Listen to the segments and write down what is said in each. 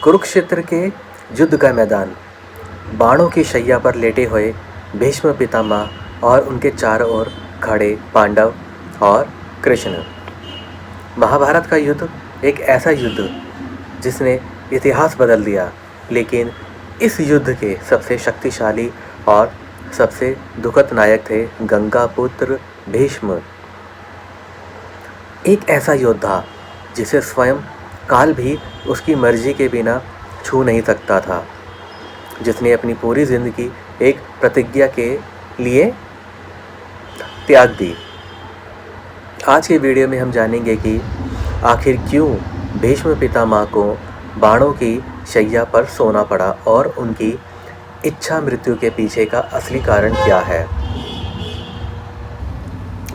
कुरुक्षेत्र के युद्ध का मैदान, बाणों की शैया पर लेटे हुए भीष्म पितामह और उनके चारों ओर खड़े पांडव और कृष्ण। महाभारत का युद्ध एक ऐसा युद्ध जिसने इतिहास बदल दिया, लेकिन इस युद्ध के सबसे शक्तिशाली और सबसे दुखद नायक थे गंगापुत्र भीष्म। एक ऐसा योद्धा जिसे स्वयं काल भी उसकी मर्जी के बिना छू नहीं सकता था, जिसने अपनी पूरी जिंदगी एक प्रतिज्ञा के लिए त्याग दी। आज के वीडियो में हम जानेंगे कि आखिर क्यों भीष्म पितामह को बाणों की शैया पर सोना पड़ा और उनकी इच्छा मृत्यु के पीछे का असली कारण क्या है।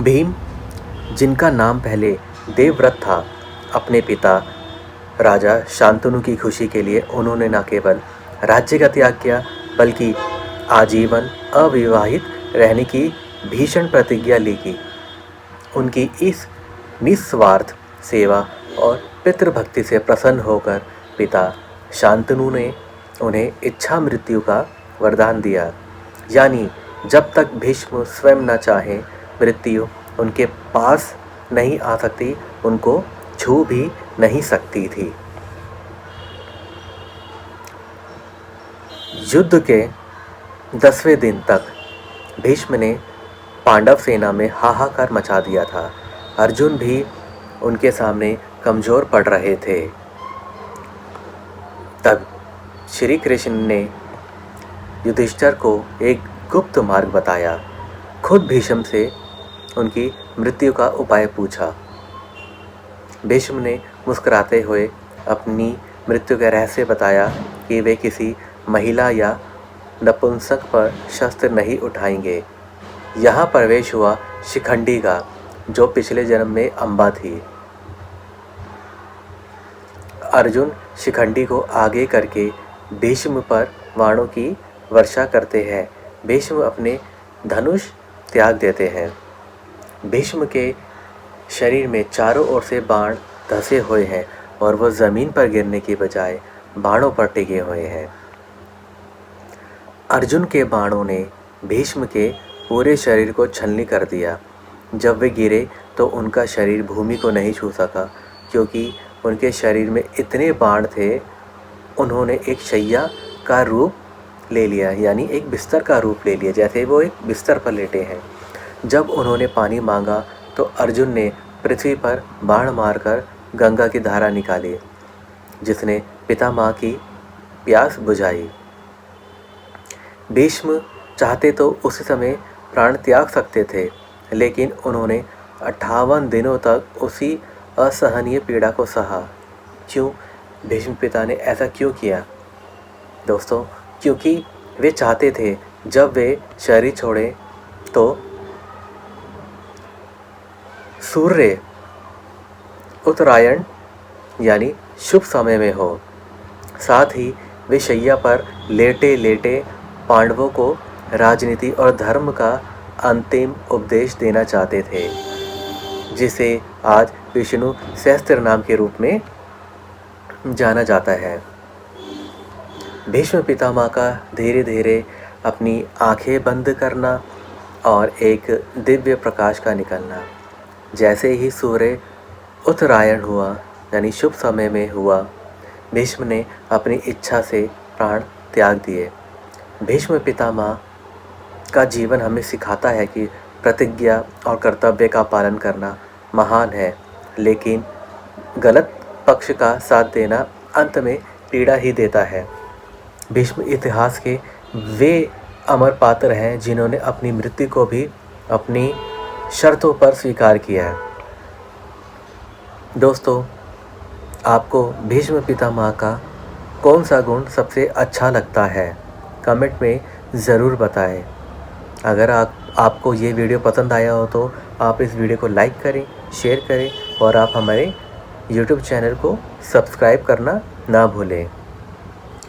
भीम, जिनका नाम पहले देवव्रत था, अपने पिता राजा शांतनु की खुशी के लिए उन्होंने न केवल राज्य का त्याग किया बल्कि आजीवन अविवाहित रहने की भीषण प्रतिज्ञा ली की। उनकी इस निस्वार्थ सेवा और पितृभक्ति से प्रसन्न होकर पिता शांतनु ने उन्हें इच्छा मृत्यु का वरदान दिया, यानी जब तक भीष्म स्वयं न चाहें मृत्यु उनके पास नहीं आ सकती, उनको छू भी नहीं सकती थी। युद्ध के 10वें दिन तक भीष्म ने पांडव सेना में हाहाकार मचा दिया था। अर्जुन भी उनके सामने कमज़ोर पड़ रहे थे। तब श्री कृष्ण ने युधिष्ठिर को एक गुप्त मार्ग बताया, खुद भीष्म से उनकी मृत्यु का उपाय पूछा। भीष्म ने मुस्कुराते हुए अपनी मृत्यु का रहस्य बताया कि वे किसी महिला या नपुंसक पर शस्त्र नहीं उठाएंगे। यहाँ प्रवेश हुआ शिखंडी का, जो पिछले जन्म में अम्बा थी। अर्जुन शिखंडी को आगे करके भीष्म पर बाणों की वर्षा करते हैं। भीष्म अपने धनुष त्याग देते हैं। भीष्म के शरीर में चारों ओर से बाण धंसे हुए हैं और वह ज़मीन पर गिरने की बजाय बाणों पर टिके हुए हैं। अर्जुन के बाणों ने भीष्म के पूरे शरीर को छलनी कर दिया। जब वे गिरे तो उनका शरीर भूमि को नहीं छू सका, क्योंकि उनके शरीर में इतने बाण थे। उन्होंने एक शैया का रूप ले लिया, यानी एक बिस्तर का रूप ले लिया, जैसे वो एक बिस्तर पर लेटे हैं। जब उन्होंने पानी मांगा तो अर्जुन ने पृथ्वी पर बाण मारकर गंगा की धारा निकाली, जिसने पितामह की प्यास बुझाई। भीष्म चाहते तो उसी समय प्राण त्याग सकते थे, लेकिन उन्होंने 58 दिनों तक उसी असहनीय पीड़ा को सहा। क्यों भीष्म पिता ने ऐसा क्यों किया दोस्तों? क्योंकि वे चाहते थे जब वे शरीर छोड़ें तो सूर्य उत्तरायण यानी शुभ समय में हो। साथ ही वे शैया पर लेटे लेटे पांडवों को राजनीति और धर्म का अंतिम उपदेश देना चाहते थे, जिसे आज विष्णु सहस्त्र नाम के रूप में जाना जाता है। भीष्म पितामह का धीरे धीरे अपनी आंखें बंद करना और एक दिव्य प्रकाश का निकलना। जैसे ही सूर्य उत्तरायण हुआ, यानी शुभ समय में हुआ, भीष्म ने अपनी इच्छा से प्राण त्याग दिए। भीष्म पितामह का जीवन हमें सिखाता है कि प्रतिज्ञा और कर्तव्य का पालन करना महान है, लेकिन गलत पक्ष का साथ देना अंत में पीड़ा ही देता है। भीष्म इतिहास के वे अमर पात्र हैं जिन्होंने अपनी मृत्यु को भी अपनी शर्तों पर स्वीकार किया है। दोस्तों, आपको भीष्म पितामह का कौन सा गुण सबसे अच्छा लगता है? कमेंट में ज़रूर बताएं। अगर आपको ये वीडियो पसंद आया हो तो आप इस वीडियो को लाइक करें, शेयर करें और आप हमारे यूट्यूब चैनल को सब्सक्राइब करना ना भूलें।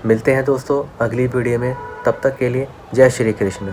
मिलते हैं दोस्तों अगली वीडियो में, तब तक के लिए जय श्री कृष्ण।